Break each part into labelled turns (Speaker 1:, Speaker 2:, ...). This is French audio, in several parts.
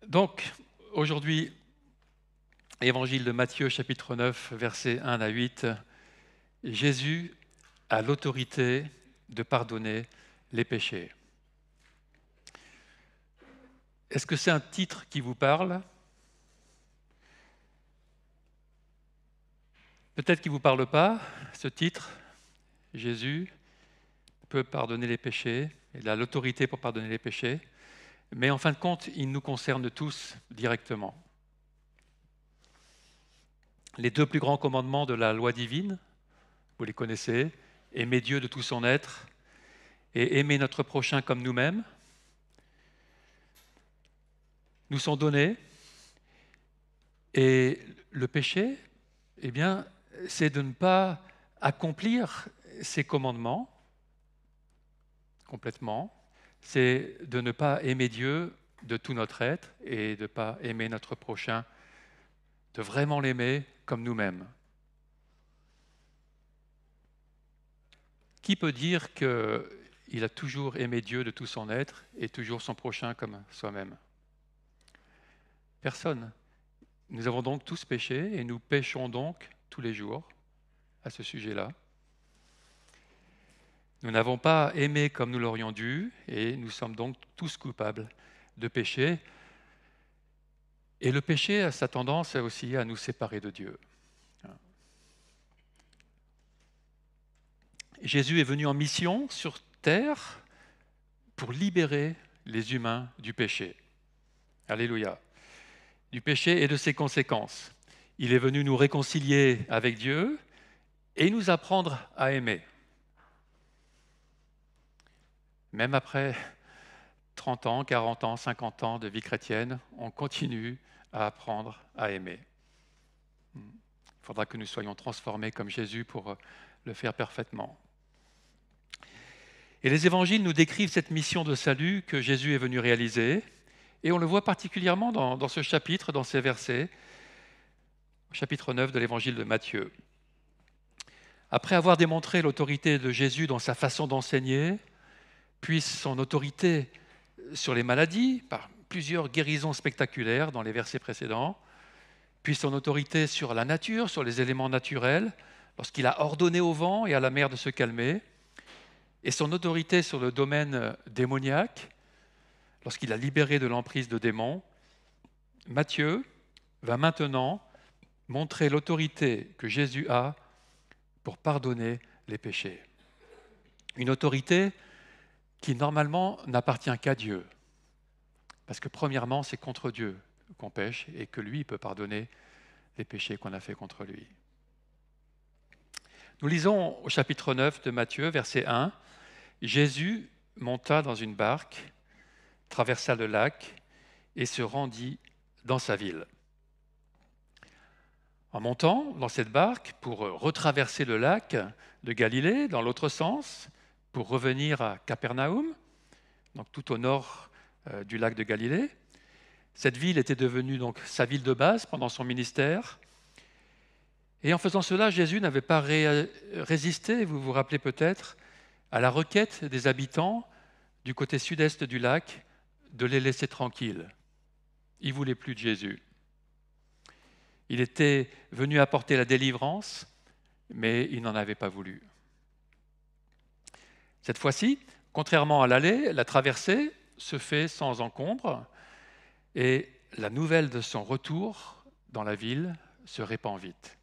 Speaker 1: Donc, aujourd'hui, Évangile de Matthieu, chapitre 9, versets 1 à 8, Jésus a l'autorité de pardonner les péchés. Est-ce que c'est un titre qui vous parle? Peut-être qu'il ne vous parle pas, ce titre. Jésus peut pardonner les péchés, il a l'autorité pour pardonner les péchés, mais en fin de compte, il nous concerne tous directement. Les deux plus grands commandements de la loi divine, vous les connaissez, aimer Dieu de tout son être et aimer notre prochain comme nous-mêmes, nous sont donnés. Et le péché, eh bien, c'est de ne pas accomplir ces commandements complètement, c'est de ne pas aimer Dieu de tout notre être et de ne pas aimer notre prochain, de vraiment l'aimer comme nous-mêmes. Qui peut dire qu'il a toujours aimé Dieu de tout son être et toujours son prochain comme soi-même? Personne. Nous avons donc tous péché et nous péchons donc tous les jours à ce sujet-là. Nous n'avons pas aimé comme nous l'aurions dû et nous sommes donc tous coupables de péché. Et le péché a sa tendance aussi à nous séparer de Dieu. Jésus est venu en mission sur terre pour libérer les humains du péché. Alléluia. Du péché et de ses conséquences. Il est venu nous réconcilier avec Dieu et nous apprendre à aimer. Même après 30 ans, 40 ans, 50 ans de vie chrétienne, on continue à apprendre à aimer. Il faudra que nous soyons transformés comme Jésus pour le faire parfaitement. Et les évangiles nous décrivent cette mission de salut que Jésus est venu réaliser, et on le voit particulièrement dans ce chapitre, dans ces versets, au chapitre 9 de l'évangile de Matthieu. Après avoir démontré l'autorité de Jésus dans sa façon d'enseigner, puis son autorité sur les maladies, par plusieurs guérisons spectaculaires dans les versets précédents, puis son autorité sur la nature, sur les éléments naturels, lorsqu'il a ordonné au vent et à la mer de se calmer, et son autorité sur le domaine démoniaque, lorsqu'il a libéré de l'emprise de démons, Matthieu va maintenant montrer l'autorité que Jésus a pour pardonner les péchés. Une autorité qui normalement n'appartient qu'à Dieu. Parce que premièrement, c'est contre Dieu qu'on pêche et que lui peut pardonner les péchés qu'on a fait contre lui. Nous lisons au chapitre 9 de Matthieu, verset 1, Jésus monta dans une barque, traversa le lac et se rendit dans sa ville. En montant dans cette barque pour retraverser le lac de Galilée dans l'autre sens, pour revenir à Capernaum, donc tout au nord du lac de Galilée. Cette ville était devenue donc sa ville de base pendant son ministère. Et en faisant cela, Jésus n'avait pas résisté, vous vous rappelez peut-être, à la requête des habitants du côté sud-est du lac de les laisser tranquilles. Ils ne voulaient plus de Jésus. Il était venu apporter la délivrance, mais il n'en avait pas voulu. Cette fois-ci, contrairement à l'aller, la traversée se fait sans encombre et la nouvelle de son retour dans la ville se répand vite.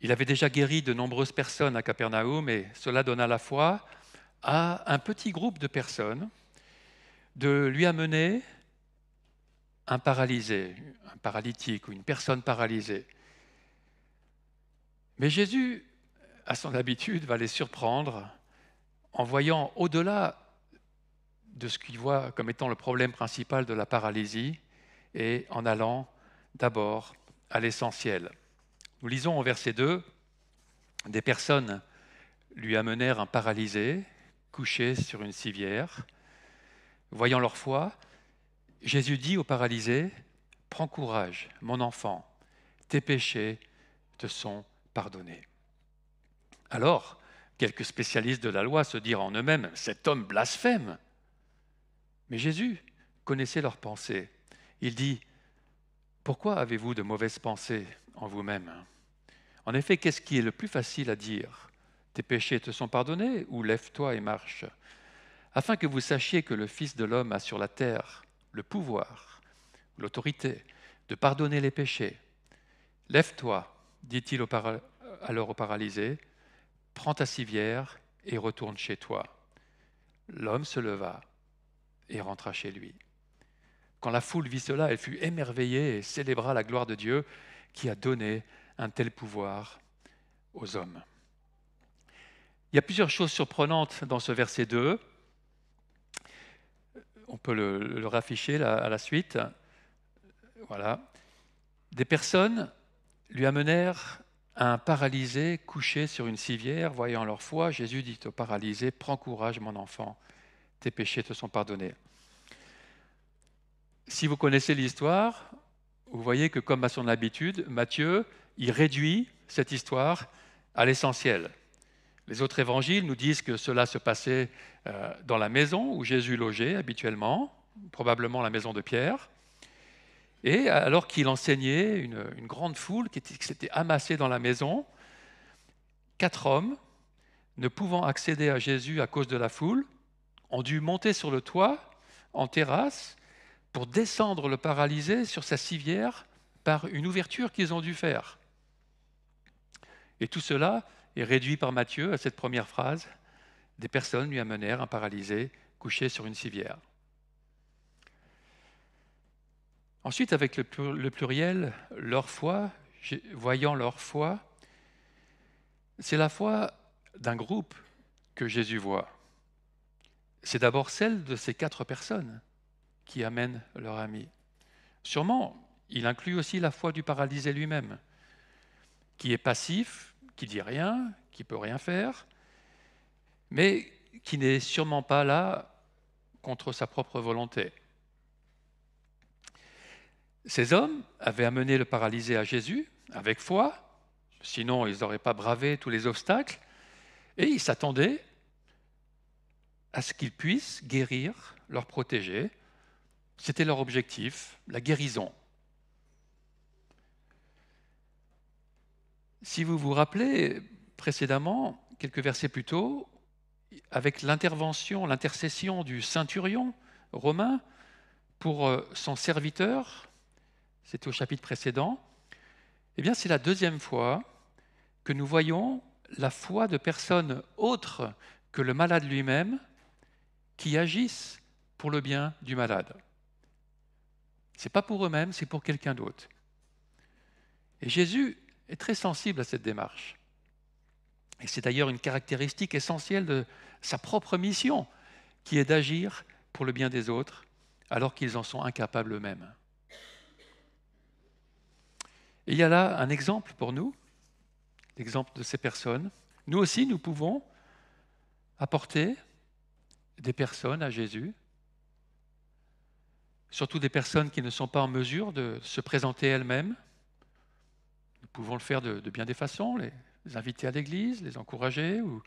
Speaker 1: Il avait déjà guéri de nombreuses personnes à Capernaum et cela donna la foi à un petit groupe de personnes de lui amener un paralysé, un paralytique ou une personne paralysée. Mais Jésus, à son habitude, va les surprendre en voyant au-delà de ce qu'il voit comme étant le problème principal de la paralysie et en allant d'abord à l'essentiel. Nous lisons au verset 2, des personnes lui amenèrent un paralysé couché sur une civière. Voyant leur foi, Jésus dit au paralysé, « Prends courage, mon enfant, tes péchés te sont pardonnés. » Alors, quelques spécialistes de la loi se dirent en eux-mêmes, « Cet homme blasphème !» Mais Jésus, connaissez leurs pensées. Il dit, pourquoi avez-vous de mauvaises pensées en vous-même? En effet, qu'est-ce qui est le plus facile à dire? Tes péchés te sont pardonnés, ou lève-toi et marche? Afin que vous sachiez que le Fils de l'homme a sur la terre le pouvoir, l'autorité de pardonner les péchés. Lève-toi, dit-il alors au paralysé, prends ta civière et retourne chez toi. L'homme se leva et rentra chez lui. Quand la foule vit cela, elle fut émerveillée et célébra la gloire de Dieu qui a donné un tel pouvoir aux hommes. Il y a plusieurs choses surprenantes dans ce verset 2. On peut le rafficher à la suite. Voilà. Des personnes lui amenèrent un paralysé couché sur une civière. Voyant leur foi, Jésus dit au paralysé, « Prends courage, mon enfant, tes péchés te sont pardonnés. » Si vous connaissez l'histoire, vous voyez que comme à son habitude, Matthieu, il réduit cette histoire à l'essentiel. Les autres évangiles nous disent que cela se passait dans la maison où Jésus logeait habituellement, probablement la maison de Pierre. Et alors qu'il enseignait, une grande foule qui s'était amassée dans la maison, 4 hommes, ne pouvant accéder à Jésus à cause de la foule, ont dû monter sur le toit, en terrasse, pour descendre le paralysé sur sa civière par une ouverture qu'ils ont dû faire. Et tout cela est réduit par Matthieu à cette première phrase, « Des personnes lui amenèrent un paralysé couché sur une civière ». Ensuite, avec le pluriel, leur foi, voyant leur foi, c'est la foi d'un groupe que Jésus voit. C'est d'abord celle de ces 4 personnes qui amènent leur ami. Sûrement, il inclut aussi la foi du paralysé lui-même, qui est passif, qui dit rien, qui peut rien faire, mais qui n'est sûrement pas là contre sa propre volonté. Ces hommes avaient amené le paralysé à Jésus avec foi, sinon ils n'auraient pas bravé tous les obstacles, et ils s'attendaient à ce qu'il puisse guérir, leur protéger. C'était leur objectif, la guérison. Si vous vous rappelez précédemment, quelques versets plus tôt, avec l'intercession du centurion romain pour son serviteur, c'était au chapitre précédent, eh bien c'est la deuxième fois que nous voyons la foi de personnes autres que le malade lui-même qui agissent pour le bien du malade. Ce n'est pas pour eux-mêmes, c'est pour quelqu'un d'autre. Et Jésus est très sensible à cette démarche. Et c'est d'ailleurs une caractéristique essentielle de sa propre mission, qui est d'agir pour le bien des autres, alors qu'ils en sont incapables eux-mêmes. Et il y a là un exemple pour nous, l'exemple de ces personnes. Nous aussi, nous pouvons apporter des personnes à Jésus, surtout des personnes qui ne sont pas en mesure de se présenter elles-mêmes. Nous pouvons le faire de bien des façons, les inviter à l'église, les encourager ou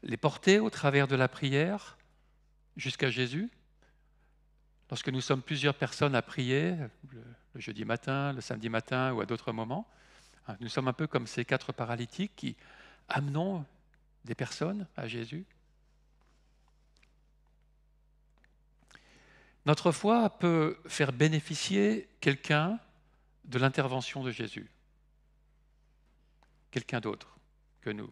Speaker 1: les porter au travers de la prière jusqu'à Jésus. Lorsque nous sommes plusieurs personnes à prier, le jeudi matin, le samedi matin ou à d'autres moments, nous sommes un peu comme ces 4 paralytiques qui amenons des personnes à Jésus. Notre foi peut faire bénéficier quelqu'un de l'intervention de Jésus, quelqu'un d'autre que nous.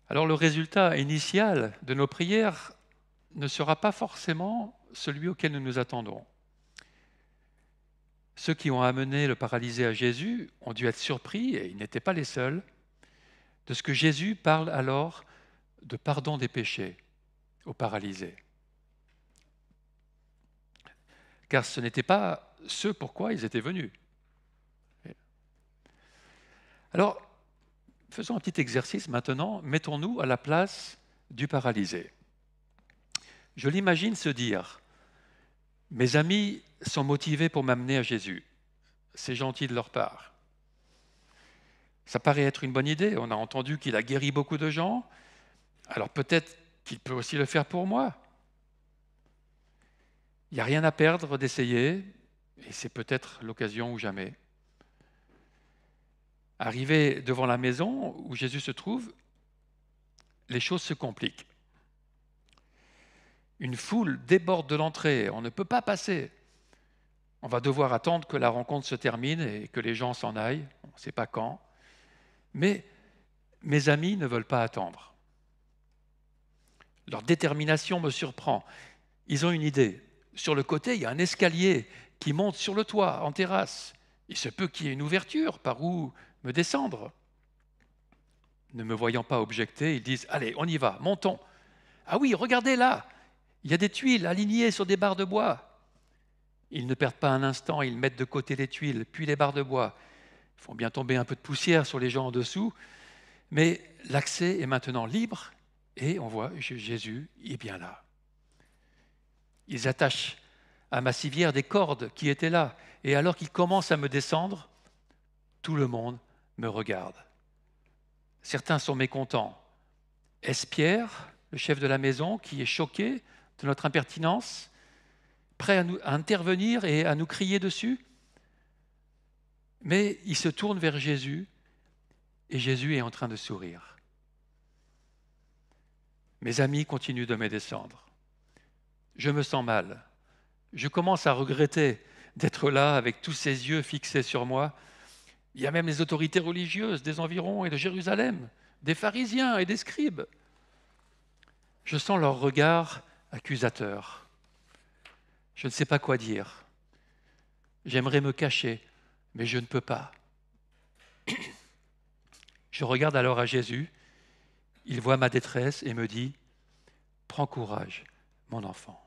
Speaker 1: Alors le résultat initial de nos prières ne sera pas forcément celui auquel nous nous attendons. Ceux qui ont amené le paralysé à Jésus ont dû être surpris, et ils n'étaient pas les seuls, de ce que Jésus parle alors de pardon des péchés aux paralysés. Car ce n'était pas ce pourquoi ils étaient venus. Alors, faisons un petit exercice maintenant. Mettons-nous à la place du paralysé. Je l'imagine se dire, mes amis sont motivés pour m'amener à Jésus. C'est gentil de leur part. Ça paraît être une bonne idée. On a entendu qu'il a guéri beaucoup de gens. Alors peut-être qu'il peut aussi le faire pour moi. Il n'y a rien à perdre d'essayer, et c'est peut-être l'occasion ou jamais. Arrivé devant la maison où Jésus se trouve, les choses se compliquent. Une foule déborde de l'entrée, on ne peut pas passer. On va devoir attendre que la rencontre se termine et que les gens s'en aillent, on ne sait pas quand. Mais mes amis ne veulent pas attendre. Leur détermination me surprend. Ils ont une idée. Sur le côté, il y a un escalier qui monte sur le toit, en terrasse. Il se peut qu'il y ait une ouverture par où me descendre. Ne me voyant pas objecter, ils disent « Allez, on y va, montons ». « Ah oui, regardez là, il y a des tuiles alignées sur des barres de bois ». Ils ne perdent pas un instant, ils mettent de côté les tuiles, puis les barres de bois. Ils font bien tomber un peu de poussière sur les gens en dessous, mais l'accès est maintenant libre et on voit Jésus est bien là. Ils attachent à ma civière des cordes qui étaient là, et alors qu'ils commencent à me descendre, tout le monde me regarde. Certains sont mécontents. Est-ce Pierre, le chef de la maison, qui est choqué de notre impertinence, prêt à intervenir et à nous crier dessus? Mais il se tourne vers Jésus et Jésus est en train de sourire. Mes amis continuent de me descendre. Je me sens mal. Je commence à regretter d'être là avec tous ces yeux fixés sur moi. Il y a même les autorités religieuses des environs et de Jérusalem, des pharisiens et des scribes. Je sens leur regard accusateur. Je ne sais pas quoi dire. J'aimerais me cacher, mais je ne peux pas. Je regarde alors à Jésus. Il voit ma détresse et me dit « Prends courage, mon enfant. »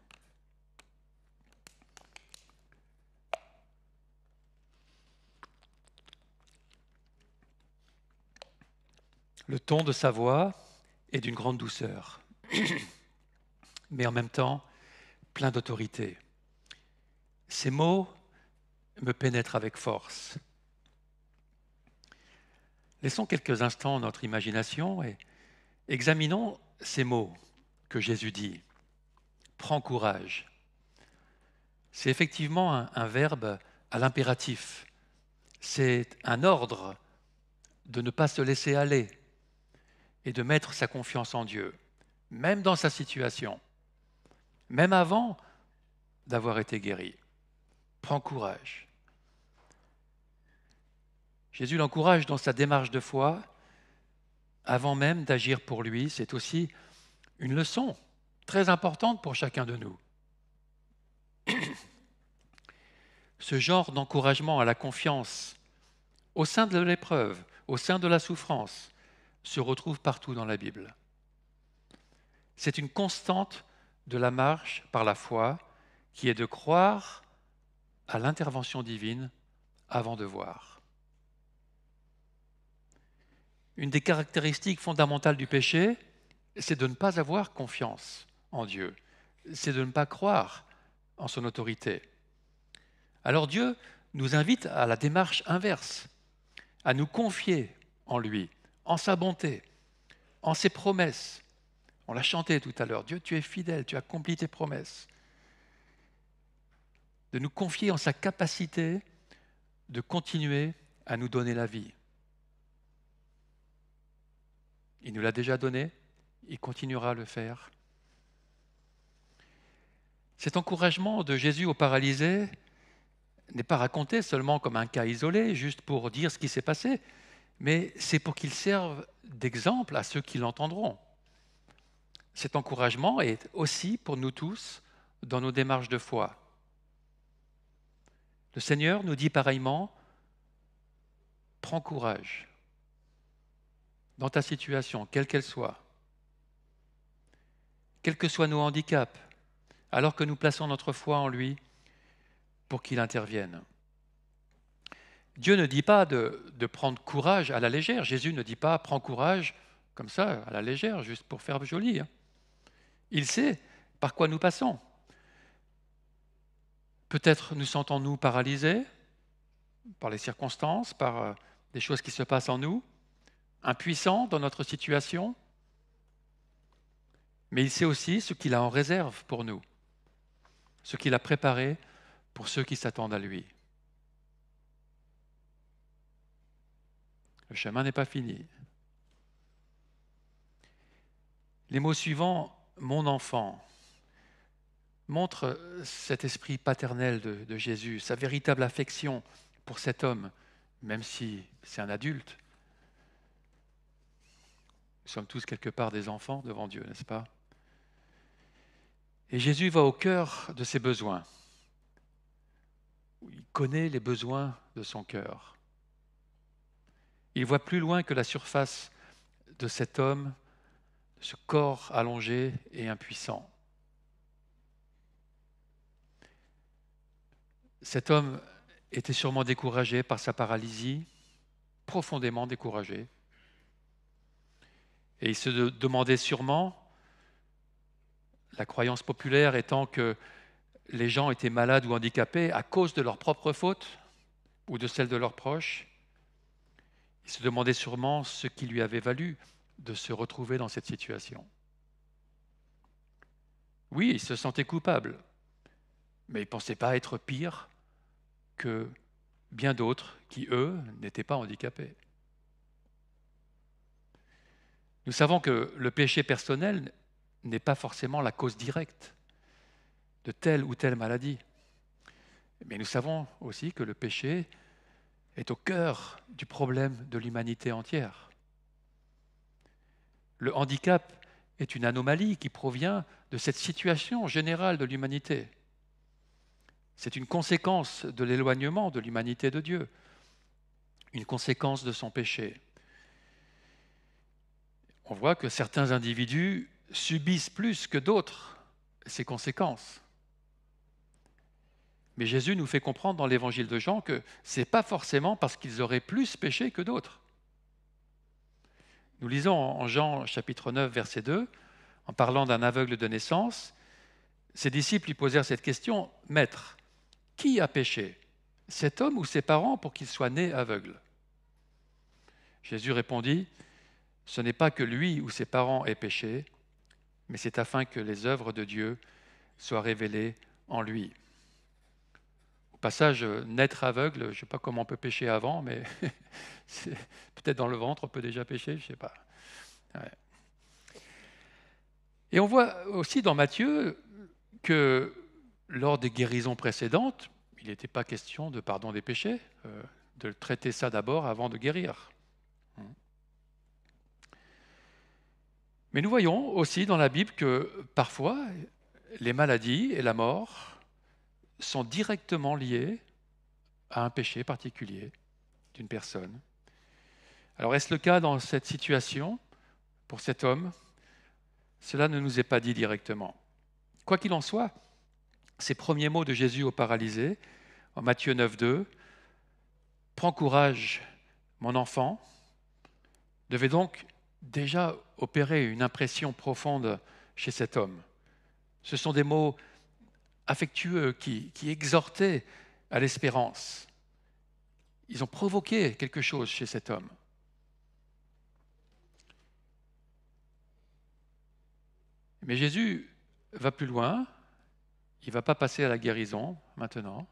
Speaker 1: Le ton de sa voix est d'une grande douceur, mais en même temps plein d'autorité. Ces mots me pénètrent avec force. Laissons quelques instants notre imagination et examinons ces mots que Jésus dit. Prends courage. C'est effectivement un verbe à l'impératif. C'est un ordre de ne pas se laisser aller et de mettre sa confiance en Dieu, même dans sa situation, même avant d'avoir été guéri. Prends courage. Jésus l'encourage dans sa démarche de foi, avant même d'agir pour lui. C'est aussi une leçon très importante pour chacun de nous. Ce genre d'encouragement à la confiance au sein de l'épreuve, au sein de la souffrance, se retrouve partout dans la Bible. C'est une constante de la marche par la foi qui est de croire à l'intervention divine avant de voir. Une des caractéristiques fondamentales du péché, c'est de ne pas avoir confiance en Dieu, c'est de ne pas croire en son autorité. Alors Dieu nous invite à la démarche inverse, à nous confier en lui, en sa bonté, en ses promesses. On l'a chanté tout à l'heure, Dieu, tu es fidèle, tu accomplis tes promesses. De nous confier en sa capacité de continuer à nous donner la vie. Il nous l'a déjà donné, il continuera à le faire. Cet encouragement de Jésus aux paralysés n'est pas raconté seulement comme un cas isolé, juste pour dire ce qui s'est passé, mais c'est pour qu'il serve d'exemple à ceux qui l'entendront. Cet encouragement est aussi pour nous tous dans nos démarches de foi. Le Seigneur nous dit pareillement, prends courage dans ta situation, quelle qu'elle soit, quels que soient nos handicaps, alors que nous plaçons notre foi en lui pour qu'il intervienne. Dieu ne dit pas de prendre courage à la légère. Jésus ne dit pas « prends courage » comme ça, à la légère, juste pour faire joli. Il sait par quoi nous passons. Peut-être nous sentons-nous paralysés par les circonstances, par des choses qui se passent en nous, impuissants dans notre situation, mais il sait aussi ce qu'il a en réserve pour nous. ce qu'il a préparé pour ceux qui s'attendent à lui. Le chemin n'est pas fini. Les mots suivants, mon enfant, montrent cet esprit paternel de Jésus, sa véritable affection pour cet homme, même si c'est un adulte. Nous sommes tous quelque part des enfants devant Dieu, n'est-ce pas? Et Jésus va au cœur de ses besoins. Il connaît les besoins de son cœur. Il voit plus loin que la surface de cet homme, de ce corps allongé et impuissant. Cet homme était sûrement découragé par sa paralysie, profondément découragé. Et il se demandait sûrement, la croyance populaire étant que les gens étaient malades ou handicapés à cause de leurs propres fautes ou de celles de leurs proches, il se demandait sûrement ce qui lui avait valu de se retrouver dans cette situation. Oui, il se sentait coupable, mais il ne pensait pas être pire que bien d'autres qui, eux, n'étaient pas handicapés. Nous savons que le péché personnel n'est pas forcément la cause directe de telle ou telle maladie. Mais nous savons aussi que le péché est au cœur du problème de l'humanité entière. Le handicap est une anomalie qui provient de cette situation générale de l'humanité. C'est une conséquence de l'éloignement de l'humanité de Dieu, une conséquence de son péché. On voit que certains individus subissent plus que d'autres ces conséquences. Mais Jésus nous fait comprendre dans l'évangile de Jean que ce n'est pas forcément parce qu'ils auraient plus péché que d'autres. Nous lisons en Jean chapitre 9, verset 2, en parlant d'un aveugle de naissance, ses disciples lui posèrent cette question, « Maître, qui a péché, cet homme ou ses parents pour qu'il soit né aveugle ?» Jésus répondit, « Ce n'est pas que lui ou ses parents aient péché, mais c'est afin que les œuvres de Dieu soient révélées en lui. » Au passage, naître aveugle, je ne sais pas comment on peut pécher avant, mais peut-être dans le ventre on peut déjà pécher, je ne sais pas. Ouais. Et on voit aussi dans Matthieu que lors des guérisons précédentes, il n'était pas question de pardon des péchés, de traiter ça d'abord avant de guérir. Mais nous voyons aussi dans la Bible que parfois les maladies et la mort sont directement liées à un péché particulier d'une personne. Alors est-ce le cas dans cette situation pour cet homme? Cela ne nous est pas dit directement. Quoi qu'il en soit, ces premiers mots de Jésus au paralysé, en Matthieu 9, 2, « Prends courage, mon enfant », devaient donc déjà opérer une impression profonde chez cet homme. Ce sont des mots affectueux qui exhortaient à l'espérance. Ils ont provoqué quelque chose chez cet homme. Mais Jésus va plus loin, il ne va pas passer à la guérison maintenant.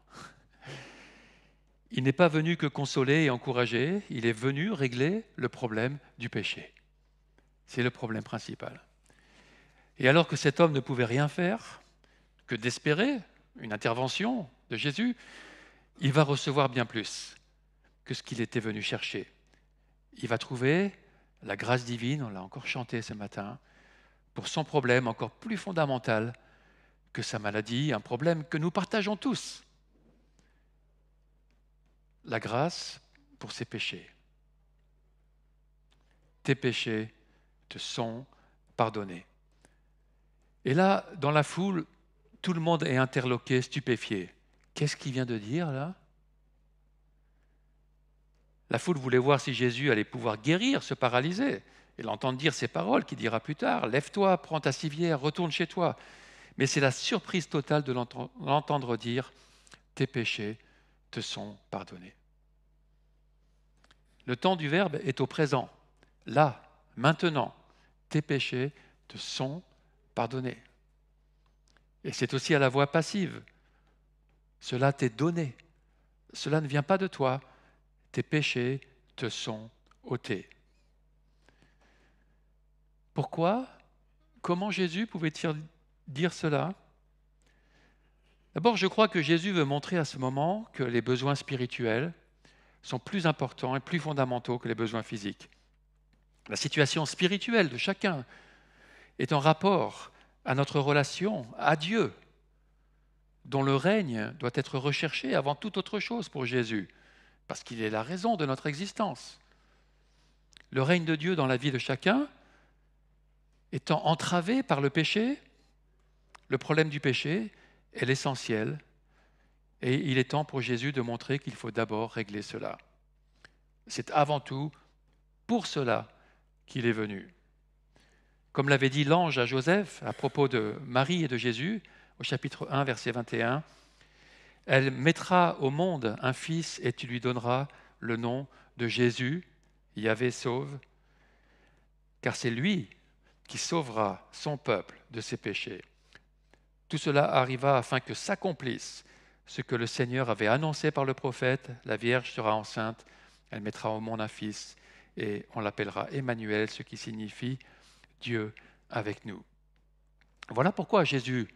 Speaker 1: Il n'est pas venu que consoler et encourager, il est venu régler le problème du péché. C'est le problème principal. Et alors que cet homme ne pouvait rien faire, que d'espérer une intervention de Jésus, il va recevoir bien plus que ce qu'il était venu chercher. Il va trouver la grâce divine, on l'a encore chanté ce matin, pour son problème encore plus fondamental que sa maladie, un problème que nous partageons tous. La grâce pour ses péchés. Tes péchés te sont pardonnés. Et là, dans la foule, tout le monde est interloqué, stupéfié. Qu'est-ce qu'il vient de dire là? La foule voulait voir si Jésus allait pouvoir guérir ce paralysé et l'entendre dire ces paroles qu'il dira plus tard. « Lève-toi, prends ta civière, retourne chez toi. » Mais c'est la surprise totale de l'entendre dire « Tes péchés te sont pardonnés. » Le temps du verbe est au présent. Là, maintenant, tes péchés te sont pardonnés. Et c'est aussi à la voix passive. Cela t'est donné. Cela ne vient pas de toi. Tes péchés te sont ôtés. Pourquoi? Comment Jésus pouvait-il dire cela? D'abord, je crois que Jésus veut montrer à ce moment que les besoins spirituels sont plus importants et plus fondamentaux que les besoins physiques. La situation spirituelle de chacun est en rapport à notre relation à Dieu, dont le règne doit être recherché avant toute autre chose pour Jésus, parce qu'il est la raison de notre existence. Le règne de Dieu dans la vie de chacun étant entravé par le péché, le problème du péché est l'essentiel, et il est temps pour Jésus de montrer qu'il faut d'abord régler cela. C'est avant tout pour cela qu'il est venu. Comme l'avait dit l'ange à Joseph à propos de Marie et de Jésus, au chapitre 1, verset 21, « Elle mettra au monde un fils et tu lui donneras le nom de Jésus, Yahvé sauve, car c'est lui qui sauvera son peuple de ses péchés. » Tout cela arriva afin que s'accomplisse ce que le Seigneur avait annoncé par le prophète, la Vierge sera enceinte, elle mettra au monde un fils et on l'appellera Emmanuel, ce qui signifie Dieu avec nous. Voilà pourquoi Jésus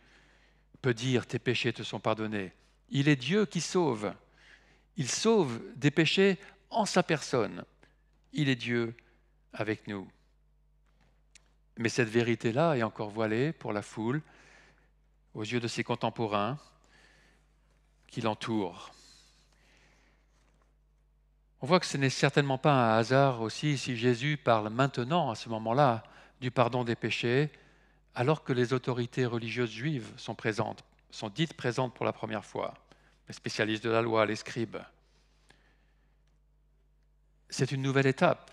Speaker 1: peut dire tes péchés te sont pardonnés. Il est Dieu qui sauve. Il sauve des péchés en sa personne. Il est Dieu avec nous. Mais cette vérité-là est encore voilée pour la foule, aux yeux de ses contemporains qui l'entourent. On voit que ce n'est certainement pas un hasard aussi si Jésus parle maintenant, à ce moment-là, du pardon des péchés, alors que les autorités religieuses juives sont dites présentes pour la première fois, les spécialistes de la loi, les scribes. C'est une nouvelle étape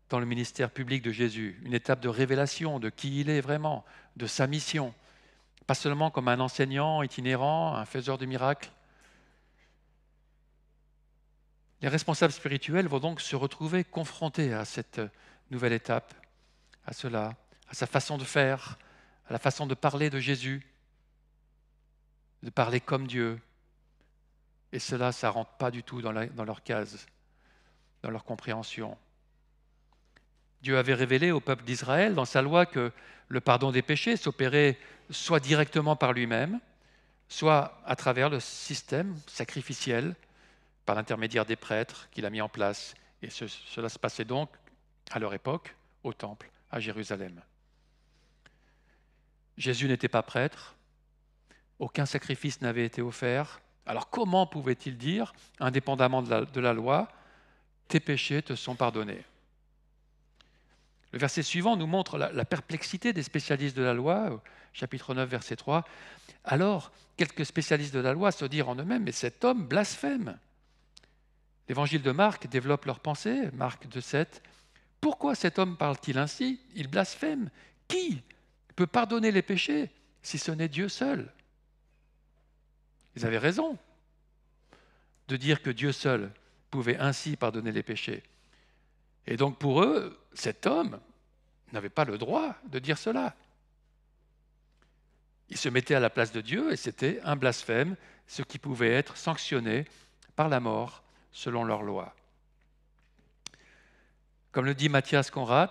Speaker 1: dans le ministère public de Jésus, une étape de révélation de qui il est vraiment, de sa mission, pas seulement comme un enseignant itinérant, un faiseur de miracles. Les responsables spirituels vont donc se retrouver confrontés à cette nouvelle étape, à cela, à sa façon de faire, à la façon de parler de Jésus, de parler comme Dieu. Et cela, ça ne rentre pas du tout dans leur case, dans leur compréhension. Dieu avait révélé au peuple d'Israël dans sa loi que le pardon des péchés s'opérait soit directement par lui-même, soit à travers le système sacrificiel, par l'intermédiaire des prêtres qu'il a mis en place. Et cela se passait donc, à leur époque, au temple, à Jérusalem. Jésus n'était pas prêtre, aucun sacrifice n'avait été offert. Alors comment pouvait-il dire, indépendamment de la loi, « tes péchés te sont pardonnés » ? Le verset suivant nous montre la perplexité des spécialistes de la loi, chapitre 9, verset 3. « Alors, quelques spécialistes de la loi se dirent en eux-mêmes, mais cet homme blasphème. » L'évangile de Marc développe leur pensée, Marc 2, 7. « Pourquoi cet homme parle-t-il ainsi? Il blasphème. Qui peut pardonner les péchés si ce n'est Dieu seul ?» Ils avaient raison de dire que Dieu seul pouvait ainsi pardonner les péchés. Et donc pour eux, cet homme n'avait pas le droit de dire cela. Il se mettait à la place de Dieu et c'était un blasphème, ce qui pouvait être sanctionné par la mort selon leur loi. Comme le dit Matthias Conrad,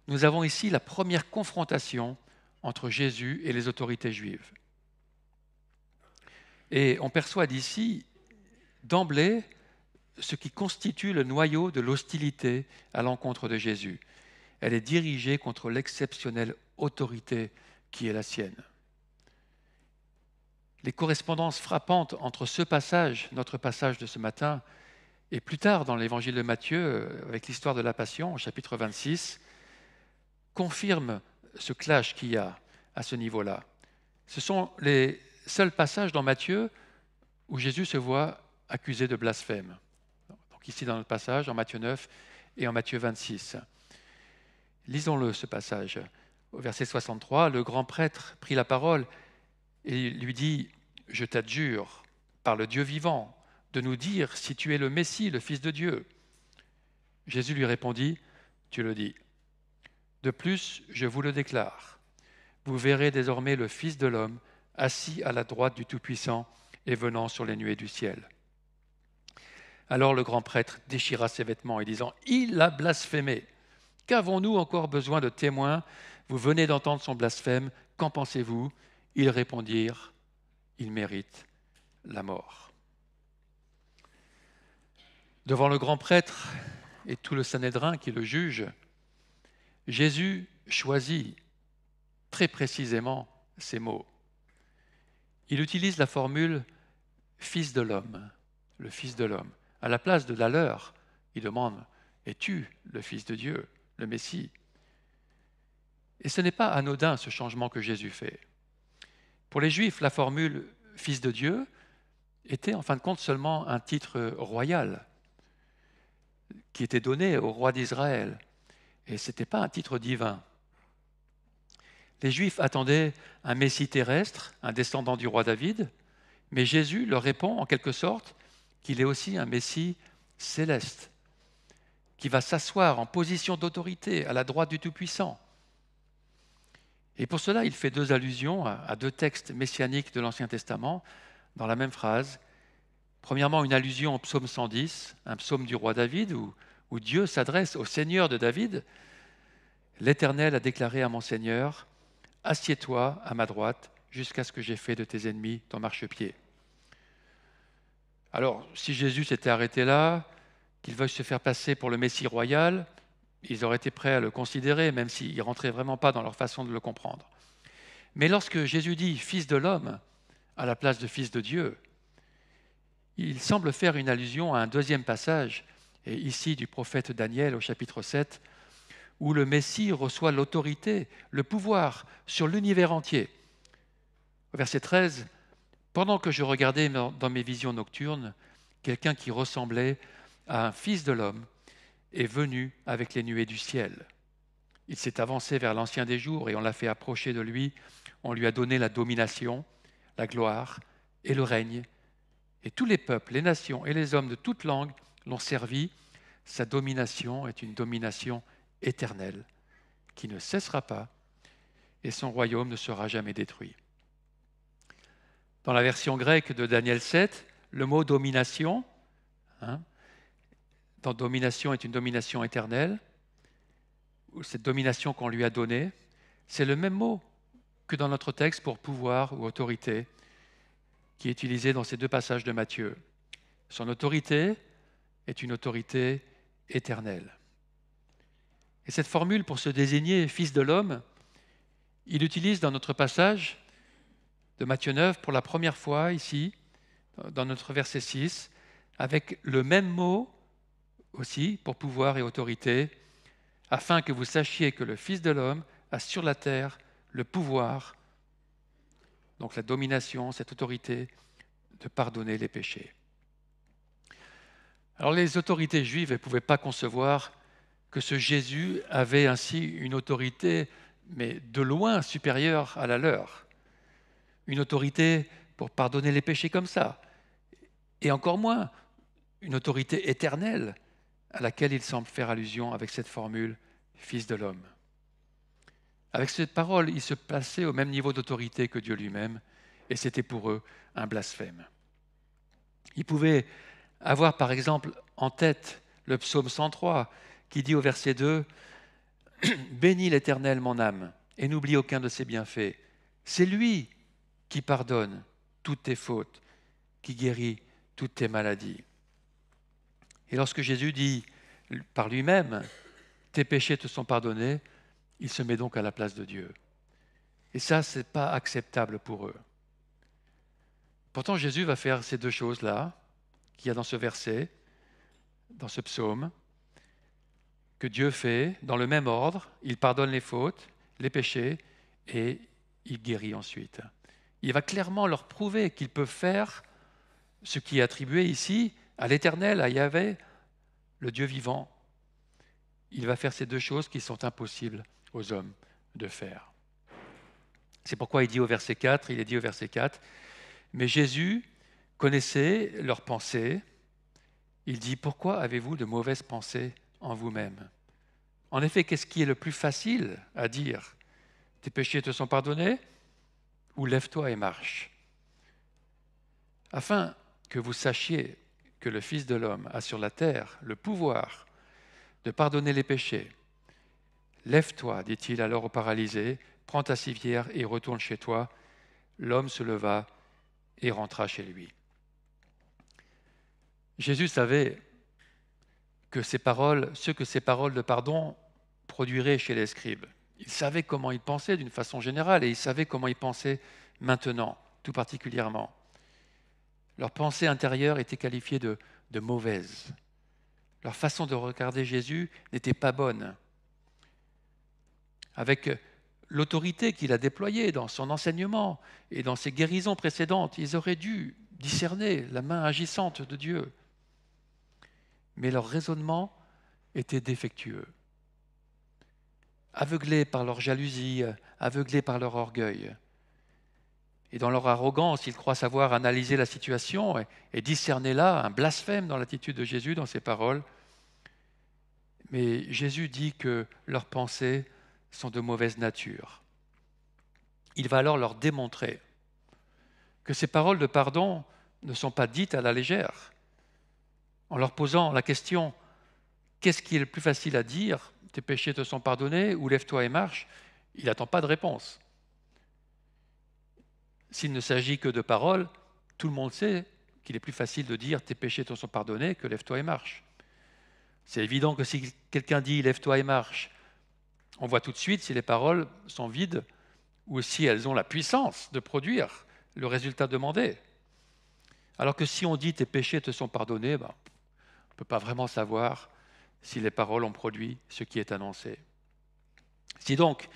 Speaker 1: nous avons ici la première confrontation entre Jésus et les autorités juives. Et on perçoit d'ici, d'emblée, ce qui constitue le noyau de l'hostilité à l'encontre de Jésus. Elle est dirigée contre l'exceptionnelle autorité qui est la sienne. Les correspondances frappantes entre ce passage, notre passage de ce matin, et plus tard dans l'évangile de Matthieu, avec l'histoire de la Passion, au chapitre 26, confirment ce clash qu'il y a à ce niveau-là. Ce sont les seuls passages dans Matthieu où Jésus se voit accusé de blasphème. Donc ici dans notre passage, en Matthieu 9 et en Matthieu 26. Lisons-le, ce passage. Au verset 63, le grand prêtre prit la parole et lui dit « Je t'adjure, par le Dieu vivant, de nous dire si tu es le Messie, le Fils de Dieu. » Jésus lui répondit « Tu le dis. De plus, je vous le déclare, vous verrez désormais le Fils de l'homme assis à la droite du Tout-Puissant et venant sur les nuées du ciel. » Alors le grand prêtre déchira ses vêtements et disant « Il a blasphémé. Qu'avons-nous encore besoin de témoins? Vous venez d'entendre son blasphème. Qu'en pensez-vous » Ils répondirent « Il mérite la mort. » Devant le grand prêtre et tout le Sanhédrin qui le juge, Jésus choisit très précisément ces mots. Il utilise la formule « fils de l'homme », le fils de l'homme. À la place de la leur, il demande « Es-tu le Fils de Dieu, le Messie ?» Et ce n'est pas anodin ce changement que Jésus fait. Pour les Juifs, la formule « Fils de Dieu » était en fin de compte seulement un titre royal qui était donné au roi d'Israël. Et ce n'était pas un titre divin. Les Juifs attendaient un Messie terrestre, un descendant du roi David, mais Jésus leur répond en quelque sorte qu'il est aussi un Messie céleste, qui va s'asseoir en position d'autorité à la droite du Tout-Puissant. Et pour cela, il fait deux allusions à deux textes messianiques de l'Ancien Testament dans la même phrase. Premièrement, une allusion au psaume 110, un psaume du roi David, où Dieu s'adresse au Seigneur de David. « L'Éternel a déclaré à mon Seigneur, assieds-toi à ma droite jusqu'à ce que j'ai fait de tes ennemis ton marchepied. » Alors, si Jésus s'était arrêté là, qu'il veuille se faire passer pour le Messie royal, ils auraient été prêts à le considérer, même s'il ne rentrait vraiment pas dans leur façon de le comprendre. Mais lorsque Jésus dit « fils de l'homme » à la place de « fils de Dieu », il semble faire une allusion à un deuxième passage, et ici du prophète Daniel au chapitre 7, où le Messie reçoit l'autorité, le pouvoir sur l'univers entier. Au verset 13, « Pendant que je regardais dans mes visions nocturnes, quelqu'un qui ressemblait à un fils de l'homme est venu avec les nuées du ciel. Il s'est avancé vers l'Ancien des jours et on l'a fait approcher de lui. On lui a donné la domination, la gloire et le règne. Et tous les peuples, les nations et les hommes de toute langue l'ont servi. Sa domination est une domination éternelle qui ne cessera pas et son royaume ne sera jamais détruit. » Dans la version grecque de Daniel 7, le mot domination, dans domination est une domination éternelle, ou cette domination qu'on lui a donnée, c'est le même mot que dans notre texte pour pouvoir ou autorité, qui est utilisé dans ces deux passages de Matthieu. Son autorité est une autorité éternelle. Et cette formule pour se désigner fils de l'homme, il utilise dans notre passage de Matthieu 9 pour la première fois ici, dans notre verset 6, avec le même mot aussi pour pouvoir et autorité, afin que vous sachiez que le Fils de l'homme a sur la terre le pouvoir, donc la domination, cette autorité, de pardonner les péchés. Alors les autorités juives ne pouvaient pas concevoir que ce Jésus avait ainsi une autorité, mais de loin supérieure à la leur. Une autorité pour pardonner les péchés comme ça. Et encore moins, une autorité éternelle à laquelle il semble faire allusion avec cette formule « Fils de l'homme ». Avec cette parole, il se plaçait au même niveau d'autorité que Dieu lui-même, et c'était pour eux un blasphème. Ils pouvaient avoir par exemple en tête le psaume 103 qui dit au verset 2 « Bénis l'Éternel mon âme, et n'oublie aucun de ses bienfaits. C'est lui qui pardonne toutes tes fautes, qui guérit toutes tes maladies. » Et lorsque Jésus dit par lui-même « Tes péchés te sont pardonnés », il se met donc à la place de Dieu. Et ça, ce n'est pas acceptable pour eux. Pourtant, Jésus va faire ces deux choses-là, qu'il y a dans ce verset, dans ce psaume, que Dieu fait dans le même ordre. Il pardonne les fautes, les péchés, et il guérit ensuite. Il va clairement leur prouver qu'ils peuvent faire ce qui est attribué ici à l'Éternel, à Yahvé, le Dieu vivant. Il va faire ces deux choses qui sont impossibles aux hommes de faire. C'est pourquoi il est dit au verset 4, « Mais Jésus connaissait leurs pensées. Il dit, pourquoi avez-vous de mauvaises pensées en vous-même ? En effet, qu'est-ce qui est le plus facile à dire ? Tes péchés te sont pardonnés ? ou lève-toi et marche. Afin que vous sachiez que le Fils de l'homme a sur la terre le pouvoir de pardonner les péchés. Lève-toi, dit-il alors au paralysé, prends ta civière et retourne chez toi. L'homme se leva et rentra chez lui. Jésus savait ce que ces paroles de pardon produiraient chez les scribes. Il savait comment ils pensaient d'une façon générale et il savait comment ils pensaient maintenant, tout particulièrement. Leur pensée intérieure était qualifiée de mauvaise. Leur façon de regarder Jésus n'était pas bonne. Avec l'autorité qu'il a déployée dans son enseignement et dans ses guérisons précédentes, ils auraient dû discerner la main agissante de Dieu. Mais leur raisonnement était défectueux. Aveuglés par leur jalousie, aveuglés par leur orgueil. Et dans leur arrogance, ils croient savoir analyser la situation et discerner là un blasphème dans l'attitude de Jésus, dans ses paroles. Mais Jésus dit que leurs pensées sont de mauvaise nature. Il va alors leur démontrer que ces paroles de pardon ne sont pas dites à la légère. En leur posant la question « Qu'est-ce qui est le plus facile à dire ? Tes péchés te sont pardonnés ou lève-toi et marche ?» Il n'attend pas de réponse. S'il ne s'agit que de paroles, tout le monde sait qu'il est plus facile de dire « Tes péchés te sont pardonnés » que « Lève-toi et marche ». C'est évident que si quelqu'un dit « Lève-toi et marche », on voit tout de suite si les paroles sont vides ou si elles ont la puissance de produire le résultat demandé. Alors que si on dit « Tes péchés te sont pardonnés », on ne peut pas vraiment savoir si les paroles ont produit ce qui est annoncé. Si donc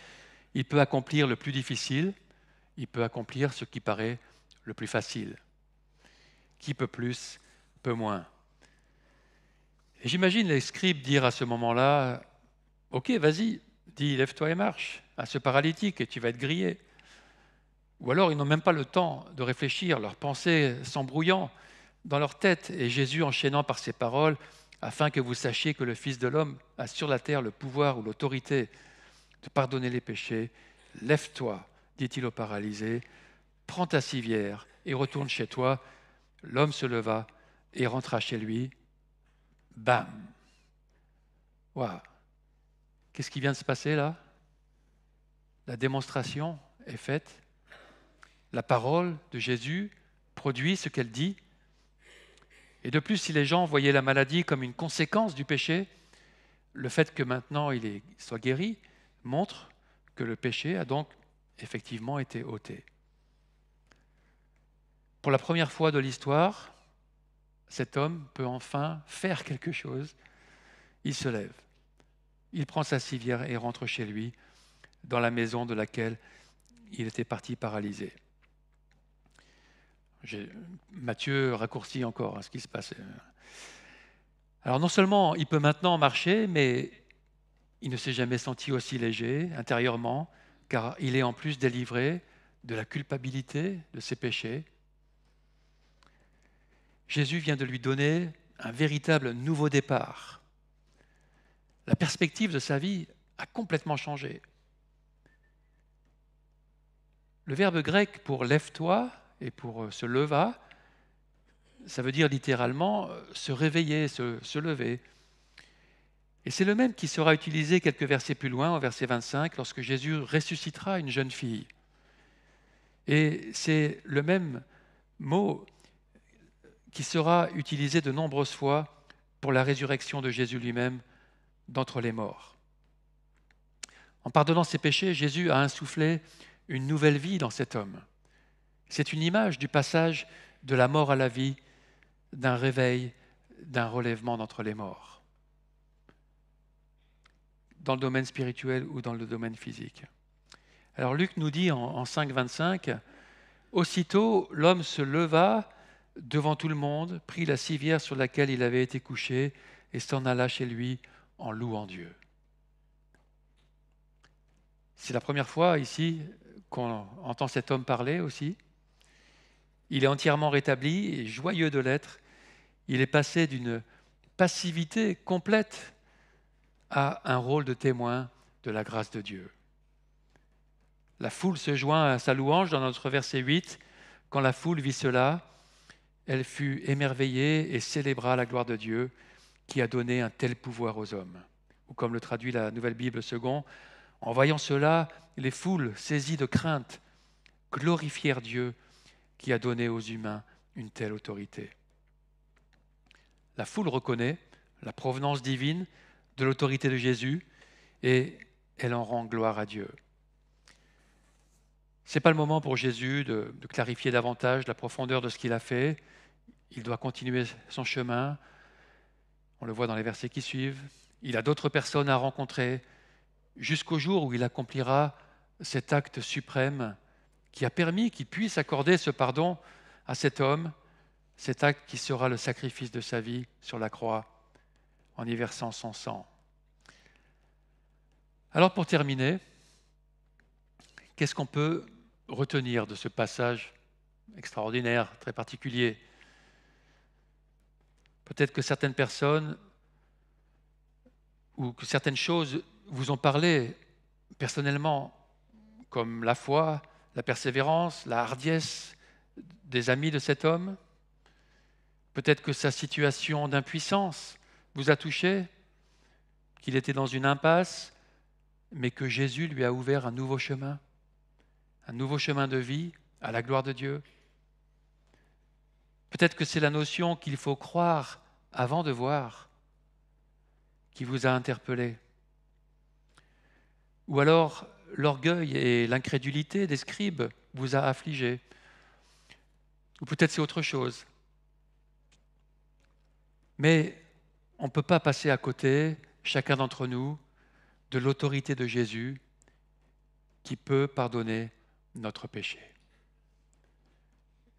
Speaker 1: il peut accomplir le plus difficile, il peut accomplir ce qui paraît le plus facile. Qui peut plus, peut moins. Et j'imagine les scribes dire à ce moment-là « Ok, vas-y, dis, lève-toi et marche à ce paralytique et tu vas être grillé. » Ou alors ils n'ont même pas le temps de réfléchir, leurs pensées s'embrouillant dans leur tête et Jésus enchaînant par ces paroles « Afin que vous sachiez que le Fils de l'homme a sur la terre le pouvoir ou l'autorité de pardonner les péchés, lève-toi, dit-il au paralysé, prends ta civière et retourne chez toi. » L'homme se leva et rentra chez lui. Bam! Waouh! Qu'est-ce qui vient de se passer là? La démonstration est faite. La parole de Jésus produit ce qu'elle dit. Et de plus, si les gens voyaient la maladie comme une conséquence du péché, le fait que maintenant il soit guéri montre que le péché a donc effectivement été ôté. Pour la première fois de l'histoire, cet homme peut enfin faire quelque chose. Il se lève, il prend sa civière et rentre chez lui, dans la maison de laquelle il était parti paralysé. Matthieu raccourcit encore ce qui se passe. Alors non seulement il peut maintenant marcher, mais il ne s'est jamais senti aussi léger intérieurement, car il est en plus délivré de la culpabilité de ses péchés. Jésus vient de lui donner un véritable nouveau départ. La perspective de sa vie a complètement changé. Le verbe grec pour « lève-toi » et pour « se leva », ça veut dire littéralement se réveiller, se lever. Et c'est le même qui sera utilisé quelques versets plus loin, au verset 25, lorsque Jésus ressuscitera une jeune fille. Et c'est le même mot qui sera utilisé de nombreuses fois pour la résurrection de Jésus lui-même d'entre les morts. En pardonnant ses péchés, Jésus a insufflé une nouvelle vie dans cet homme. C'est une image du passage de la mort à la vie, d'un réveil, d'un relèvement d'entre les morts, dans le domaine spirituel ou dans le domaine physique. Alors Luc nous dit en 5,25 « Aussitôt l'homme se leva devant tout le monde, prit la civière sur laquelle il avait été couché et s'en alla chez lui en louant Dieu. » C'est la première fois ici qu'on entend cet homme parler aussi. Il est entièrement rétabli et joyeux de l'être. Il est passé d'une passivité complète à un rôle de témoin de la grâce de Dieu. La foule se joint à sa louange dans notre verset 8. Quand la foule vit cela, elle fut émerveillée et célébra la gloire de Dieu qui a donné un tel pouvoir aux hommes. Ou comme le traduit la Nouvelle Bible Second, en voyant cela, les foules, saisies de crainte, glorifièrent Dieu qui a donné aux humains une telle autorité. La foule reconnaît la provenance divine de l'autorité de Jésus et elle en rend gloire à Dieu. Ce n'est pas le moment pour Jésus de clarifier davantage la profondeur de ce qu'il a fait. Il doit continuer son chemin. On le voit dans les versets qui suivent. Il a d'autres personnes à rencontrer jusqu'au jour où il accomplira cet acte suprême qui a permis qu'il puisse accorder ce pardon à cet homme, cet acte qui sera le sacrifice de sa vie sur la croix en y versant son sang. Alors pour terminer, qu'est-ce qu'on peut retenir de ce passage extraordinaire, très particulier? Peut-être que certaines personnes ou que certaines choses vous ont parlé personnellement, comme la foi, la persévérance, la hardiesse des amis de cet homme. Peut-être que sa situation d'impuissance vous a touché, qu'il était dans une impasse, mais que Jésus lui a ouvert un nouveau chemin de vie à la gloire de Dieu. Peut-être que c'est la notion qu'il faut croire avant de voir qui vous a interpellé. Ou alors l'orgueil et l'incrédulité des scribes vous a affligé. Ou peut-être c'est autre chose. Mais on ne peut pas passer à côté, chacun d'entre nous, de l'autorité de Jésus qui peut pardonner notre péché.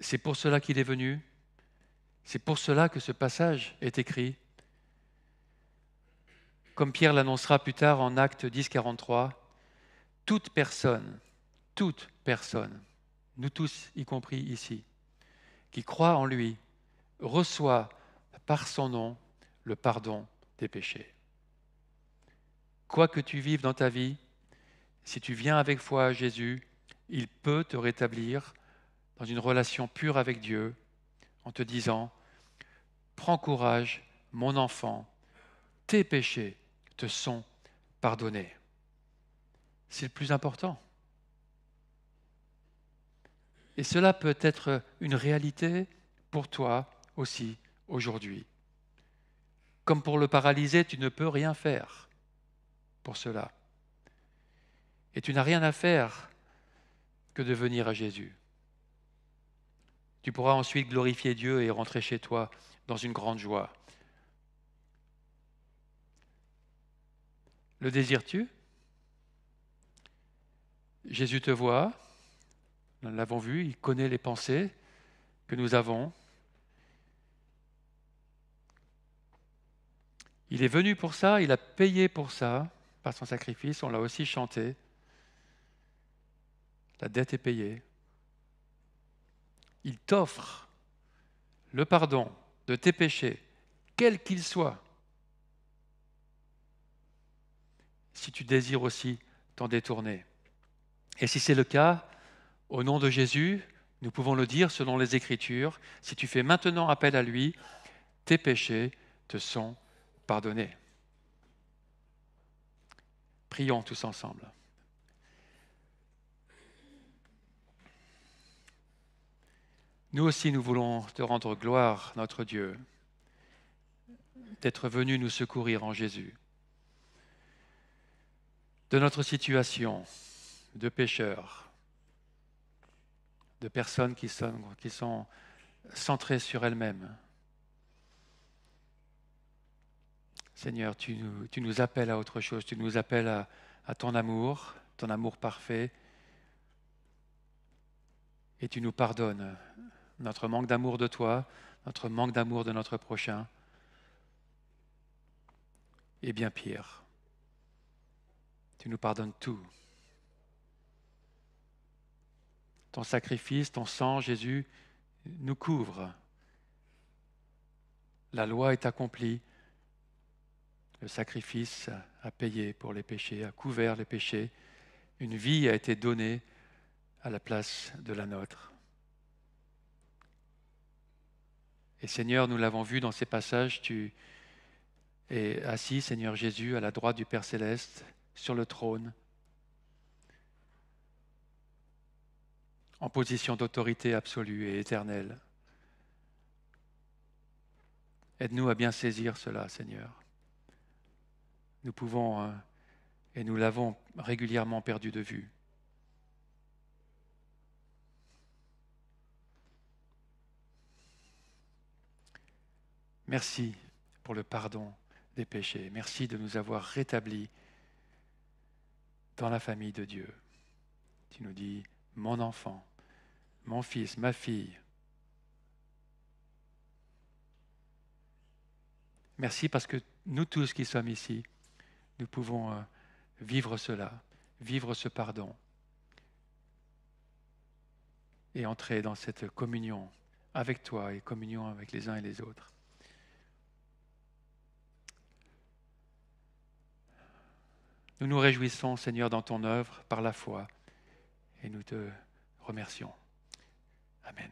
Speaker 1: C'est pour cela qu'il est venu. C'est pour cela que ce passage est écrit. Comme Pierre l'annoncera plus tard en Actes 10, 43, toute personne, nous tous y compris ici, qui croit en lui, reçoit par son nom le pardon des péchés. Quoi que tu vives dans ta vie, si tu viens avec foi à Jésus, il peut te rétablir dans une relation pure avec Dieu en te disant « Prends courage, mon enfant, tes péchés te sont pardonnés. » C'est le plus important. Et cela peut être une réalité pour toi aussi aujourd'hui. Comme pour le paralysé, tu ne peux rien faire pour cela. Et tu n'as rien à faire que de venir à Jésus. Tu pourras ensuite glorifier Dieu et rentrer chez toi dans une grande joie. Le désires-tu? Jésus te voit, nous l'avons vu, il connaît les pensées que nous avons. Il est venu pour ça, il a payé pour ça, par son sacrifice, on l'a aussi chanté. La dette est payée. Il t'offre le pardon de tes péchés, quels qu'ils soient, si tu désires aussi t'en détourner. Et si c'est le cas, au nom de Jésus, nous pouvons le dire selon les Écritures, si tu fais maintenant appel à lui, tes péchés te sont pardonnés. Prions tous ensemble. Nous aussi, nous voulons te rendre gloire, notre Dieu, d'être venu nous secourir en Jésus. De notre situation de pécheurs, de personnes qui sont centrées sur elles-mêmes. Seigneur, tu nous appelles à autre chose, tu nous appelles à ton amour parfait, et tu nous pardonnes notre manque d'amour de toi, notre manque d'amour de notre prochain, et bien pire, tu nous pardonnes tout. Ton sacrifice, ton sang, Jésus, nous couvre. La loi est accomplie. Le sacrifice a payé pour les péchés, a couvert les péchés. Une vie a été donnée à la place de la nôtre. Et Seigneur, nous l'avons vu dans ces passages, tu es assis, Seigneur Jésus, à la droite du Père Céleste, sur le trône, en position d'autorité absolue et éternelle. Aide-nous à bien saisir cela, Seigneur. Nous pouvons, et nous l'avons régulièrement perdu de vue. Merci pour le pardon des péchés. Merci de nous avoir rétablis dans la famille de Dieu. Tu nous dis, mon enfant, mon fils, ma fille. Merci parce que nous tous qui sommes ici, nous pouvons vivre cela, vivre ce pardon et entrer dans cette communion avec toi et communion avec les uns et les autres. Nous nous réjouissons, Seigneur, dans ton œuvre par la foi et nous te remercions. Amen.